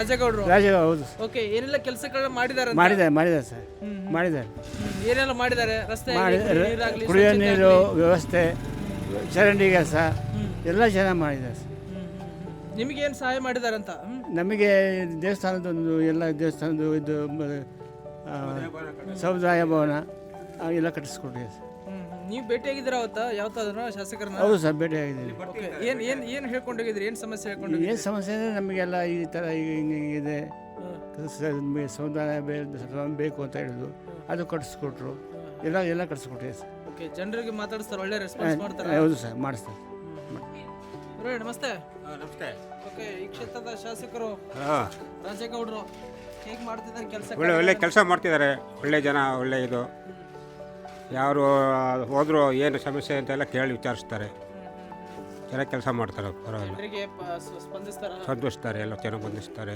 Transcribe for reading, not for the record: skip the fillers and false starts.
ರಾಜೇಗೌಡರು. ಹೌದು. ಓಕೆ, ಏನೆಲ್ಲ ಕೆಲಸಗಳನ್ನ ಮಾಡಿದ್ದಾರೆ? ಮಾಡಿದ್ದಾರೆ ಸರ್, ಮಾಡಿದ್ದಾರೆ. ಏನೆಲ್ಲ ಮಾಡಿದ್ದಾರೆ? ರಸ್ತೆ, ನೀರಾಗ್ಲಿ, ಕುಡಿಯೋ ಸ್ವಚ್ಛತೆ ನೀರು ಆಗ್ಲಿ? ವ್ಯವಸ್ಥೆ, ಚರಂಡಿ ಕೆಲಸ ಎಲ್ಲ ಚೆನ್ನಾಗಿ ಮಾಡಿದ್ದಾರೆ ಸರ್. ನಿಮಗೇನು ಸಹಾಯ ಮಾಡಿದ್ದಾರೆ ಅಂತ? ನಮಗೆ ದೇವಸ್ಥಾನದೊಂದು ಎಲ್ಲ ದೇವಸ್ಥಾನದ ಇದು ಸಮುದಾಯ ಭವನ ಎಲ್ಲ ಕಟ್ಟಿಸ್ಕೊಟ್ಟಿದೆ ಸರ್. ನೀವು ಭೇಟಿಯಾಗಿದ್ದೀರ ಅವತ್ತ ಯಾವತ್ತಾದ್ರೂ ಶಾಸಕರನ್ನ? ಹೌದು ಸರ್, ಭೇಟಿಯಾಗಿದ್ದೀವಿ. ಏನು ಹೇಳ್ಕೊಂಡೋಗಿದ್ರಿ? ಏನು ಸಮಸ್ಯೆ ಹೇಳ್ಕೊಂಡು? ಏನು ಸಮಸ್ಯೆ ಅಂದರೆ ನಮಗೆಲ್ಲ ಈ ಥರ ಹಿಂಗಿದೆ ಸಮುದಾಯ ಬೇಕು ಅಂತ ಹೇಳಿದ್ರು, ಅದು ಕಟ್ಟಿಸ್ಕೊಟ್ರು, ಎಲ್ಲ ಕಟ್ಟಿಸ್ಕೊಟ್ಟಿದೆ ಸರ್. ಓಕೆ, ಜನರಿಗೆ ಮಾತಾಡಿಸ್ತಾರೆ, ಒಳ್ಳೆ ರೆಸ್ಪಾನ್ಸ್ ಮಾಡ್ತಾರೆ? ಹೌದು ಸರ್, ಮಾಡಿಸ್ತಾರೆ. ನಮಸ್ತೆ. ನಮಸ್ತೆ. ಓಕೆ, ಈ ಕ್ಷೇತ್ರದ ಶಾಸಕರು ರಾಜೇಗೌಡರು ಹೇಗೆ ಮಾಡ್ತಿದ್ದಾರೆ ಕೆಲಸ? ಒಳ್ಳೆ ಕೆಲಸ ಮಾಡ್ತಿದ್ದಾರೆ. ಒಳ್ಳೆ ಜನ, ಒಳ್ಳೆ ಇದು. ಯಾರು ಹೋದರೂ ಏನು ಸಮಸ್ಯೆ ಅಂತೆಲ್ಲ ಕೇಳಿ ವಿಚಾರಿಸ್ತಾರೆ. ಚೆನ್ನಾಗಿ ಕೆಲಸ ಮಾಡ್ತಾರೆ. ಪರವಾಗಿಲ್ಲ, ಜನರಿಗೆ ಸ್ಪಂದಿಸ್ತಾರೆ, ಸಂತೋಷಿಸ್ತಾರೆ, ಎಲ್ಲ ಚೆನ್ನಾಗಿ ಬಂಧಿಸ್ತಾರೆ.